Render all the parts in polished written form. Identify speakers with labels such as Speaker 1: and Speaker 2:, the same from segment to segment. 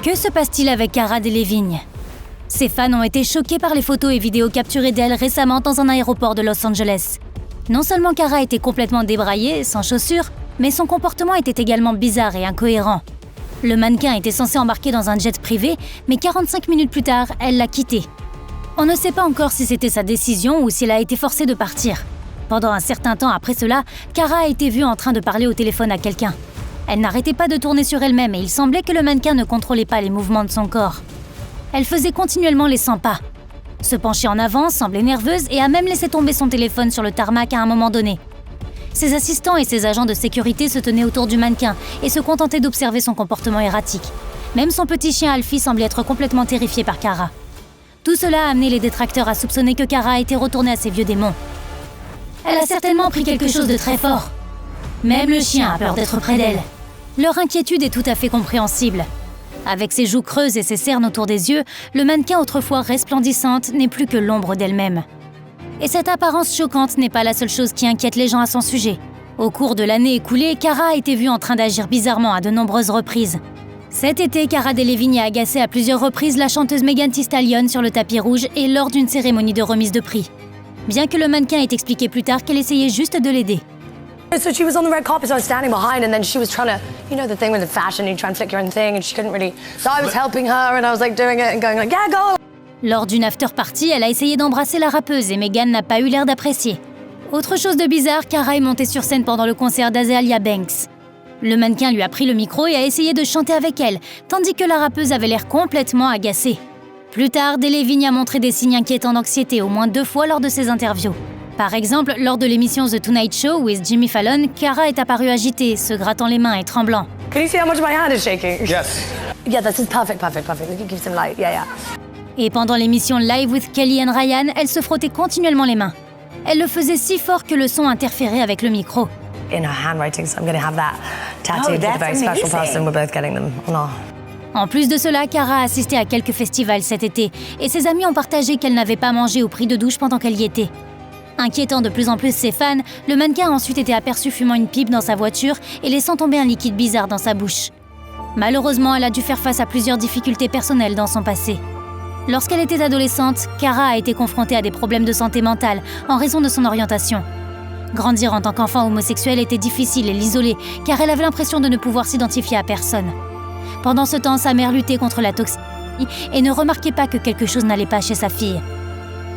Speaker 1: Que se passe-t-il avec Cara Delevingne? Ses fans ont été choqués par les photos et vidéos capturées d'elle récemment dans un aéroport de Los Angeles. Non seulement Cara était complètement débraillée, sans chaussures, mais son comportement était également bizarre et incohérent. Le mannequin était censé embarquer dans un jet privé, mais 45 minutes plus tard, elle l'a quitté. On ne sait pas encore si c'était sa décision ou s'il a été forcé de partir. Pendant un certain temps après cela, Cara a été vue en train de parler au téléphone à quelqu'un. Elle n'arrêtait pas de tourner sur elle-même et il semblait que le mannequin ne contrôlait pas les mouvements de son corps. Elle faisait continuellement les 100 pas. Se penchait en avant, semblait nerveuse et a même laissé tomber son téléphone sur le tarmac à un moment donné. Ses assistants et ses agents de sécurité se tenaient autour du mannequin et se contentaient d'observer son comportement erratique. Même son petit chien Alfie semblait être complètement terrifié par Cara. Tout cela a amené les détracteurs à soupçonner que Cara était retournée à ses vieux démons. Elle a certainement pris quelque chose de très fort. Même le chien a peur d'être près d'elle. Leur inquiétude est tout à fait compréhensible. Avec ses joues creuses et ses cernes autour des yeux, le mannequin autrefois resplendissante n'est plus que l'ombre d'elle-même. Et cette apparence choquante n'est pas la seule chose qui inquiète les gens à son sujet. Au cours de l'année écoulée, Cara a été vue en train d'agir bizarrement à de nombreuses reprises. Cet été, Cara Delevingne a agacé à plusieurs reprises la chanteuse Megan Thee Stallion sur le tapis rouge et lors d'une cérémonie de remise de prix. Bien que le mannequin ait expliqué plus tard qu'elle essayait juste de l'aider.
Speaker 2: So she was on the red carpet, so I was standing behind, and then she was trying to, you know, the thing with the fashion, you try and flick your own thing, and she couldn't really. So I was helping her, and I was like doing it and going like, yeah, go.
Speaker 1: Lors d'une after-party, elle a essayé d'embrasser la rappeuse et Megan n'a pas eu l'air d'apprécier. Autre chose de bizarre, Cara est montée sur scène pendant le concert d'Azealia Banks. Le mannequin lui a pris le micro et a essayé de chanter avec elle, tandis que la rappeuse avait l'air complètement agacée. Plus tard, Delevingne a montré des signes inquiétants d'anxiété au moins 2 fois lors de ses interviews. Par exemple, lors de l'émission The Tonight Show with Jimmy Fallon, Cara est apparue agitée, se grattant les mains et tremblant.
Speaker 2: Can you see how much my hand is shaking?
Speaker 3: Yes.
Speaker 2: Yeah, this is perfect. We can give some light. Yeah.
Speaker 1: Et pendant l'émission Live with Kelly and Ryan, elle se frottait continuellement les mains. Elle le faisait si fort que le son interférait avec le micro.
Speaker 2: In her handwriting, so I'm going to have that tattooed with a very special person. We're both getting them on our...
Speaker 1: En plus de cela, Cara a assisté à quelques festivals cet été et ses amis ont partagé qu'elle n'avait pas mangé ou pris de douche pendant qu'elle y était. Inquiétant de plus en plus ses fans, le mannequin a ensuite été aperçu fumant une pipe dans sa voiture et laissant tomber un liquide bizarre dans sa bouche. Malheureusement, elle a dû faire face à plusieurs difficultés personnelles dans son passé. Lorsqu'elle était adolescente, Cara a été confrontée à des problèmes de santé mentale en raison de son orientation. Grandir en tant qu'enfant homosexuel était difficile et l'isolait, car elle avait l'impression de ne pouvoir s'identifier à personne. Pendant ce temps, sa mère luttait contre la toxicité et ne remarquait pas que quelque chose n'allait pas chez sa fille.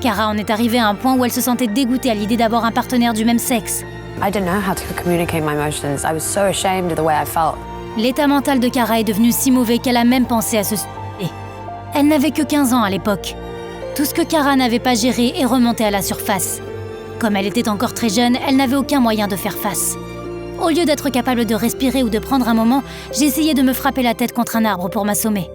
Speaker 1: Cara en est arrivée à un point où elle se sentait dégoûtée à l'idée d'avoir un partenaire du même sexe.
Speaker 2: I didn't know how to communicate my emotions. I was so ashamed of the way I felt.
Speaker 1: L'état mental de Cara est devenu si mauvais qu'elle a même pensé à se suicider. Elle n'avait que 15 ans à l'époque. Tout ce que Cara n'avait pas géré est remonté à la surface. Comme elle était encore très jeune, elle n'avait aucun moyen de faire face. Au lieu d'être capable de respirer ou de prendre un moment, j'ai essayé de me frapper la tête contre un arbre pour m'assommer.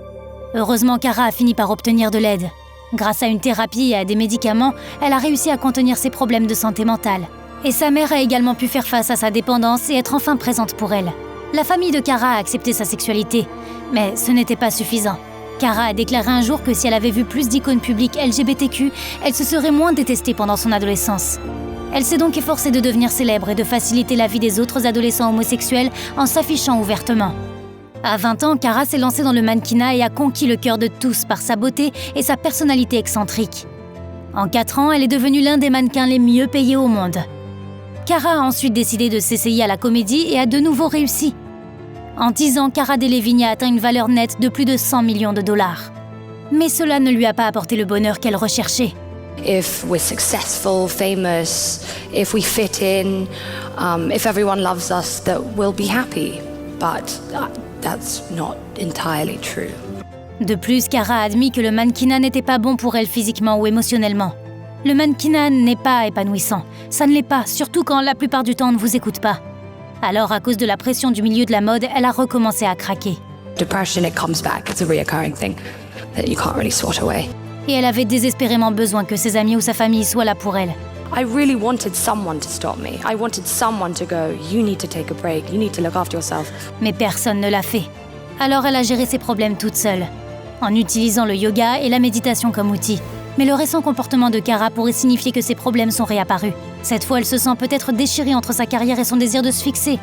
Speaker 1: Heureusement, Cara a fini par obtenir de l'aide. Grâce à une thérapie et à des médicaments, elle a réussi à contenir ses problèmes de santé mentale. Et sa mère a également pu faire face à sa dépendance et être enfin présente pour elle. La famille de Cara a accepté sa sexualité, mais ce n'était pas suffisant. Cara a déclaré un jour que si elle avait vu plus d'icônes publiques LGBTQ, elle se serait moins détestée pendant son adolescence. Elle s'est donc efforcée de devenir célèbre et de faciliter la vie des autres adolescents homosexuels en s'affichant ouvertement. À 20 ans, Cara s'est lancée dans le mannequinat et a conquis le cœur de tous par sa beauté et sa personnalité excentrique. En 4 ans, elle est devenue l'un des mannequins les mieux payés au monde. Cara a ensuite décidé de s'essayer à la comédie et a de nouveau réussi. En 10 ans, Cara Delevingne a atteint une valeur nette de plus de 100 millions de dollars. Mais cela ne lui a pas apporté le bonheur qu'elle recherchait.
Speaker 4: If we're successful, famous, if we fit in, if everyone loves us, that we'll be happy. But that's not entirely true.
Speaker 1: De plus, Cara a admis que le mannequinat n'était pas bon pour elle physiquement ou émotionnellement. Le mannequinat n'est pas épanouissant. Ça ne l'est pas, surtout quand la plupart du temps on ne vous écoute pas. Alors, à cause de la pression du milieu de la mode, elle a recommencé à craquer.
Speaker 4: Depression, it comes back. It's a reoccurring thing that you can't really swat away.
Speaker 1: Et elle avait désespérément besoin que ses amis ou sa famille soient là pour elle.
Speaker 4: I really wanted someone to stop me. I wanted someone to go, you need to take a break, you need to look after yourself.
Speaker 1: Mais personne ne l'a fait. Alors elle a géré ses problèmes toute seule, en utilisant le yoga et la méditation comme outil. Mais le récent comportement de Cara pourrait signifier que ses problèmes sont réapparus. Cette fois, elle se sent peut-être déchirée entre sa carrière et son désir de se fixer.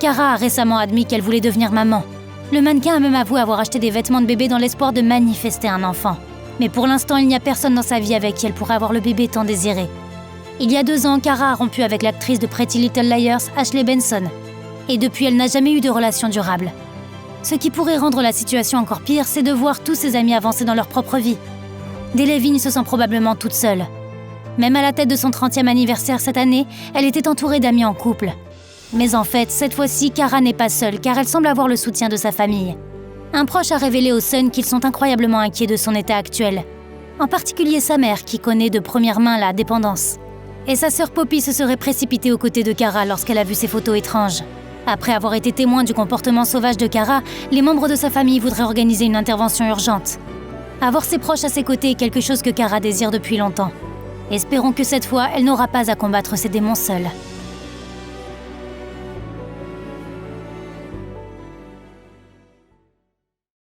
Speaker 1: Cara a récemment admis qu'elle voulait devenir maman. Le mannequin a même avoué avoir acheté des vêtements de bébé dans l'espoir de manifester un enfant. Mais pour l'instant, il n'y a personne dans sa vie avec qui elle pourrait avoir le bébé tant désiré. Il y a 2 ans, Cara a rompu avec l'actrice de Pretty Little Liars, Ashley Benson. Et depuis, elle n'a jamais eu de relation durable. Ce qui pourrait rendre la situation encore pire, c'est de voir tous ses amis avancer dans leur propre vie. Delevingne se sent probablement toute seule. Même à la tête de son 30e anniversaire cette année, elle était entourée d'amis en couple. Mais en fait, cette fois-ci, Cara n'est pas seule car elle semble avoir le soutien de sa famille. Un proche a révélé au Sun qu'ils sont incroyablement inquiets de son état actuel. En particulier sa mère qui connaît de première main la dépendance. Et sa sœur Poppy se serait précipitée aux côtés de Cara lorsqu'elle a vu ces photos étranges. Après avoir été témoin du comportement sauvage de Cara, les membres de sa famille voudraient organiser une intervention urgente. Avoir ses proches à ses côtés est quelque chose que Cara désire depuis longtemps. Espérons que cette fois, elle n'aura pas à combattre ses démons seule.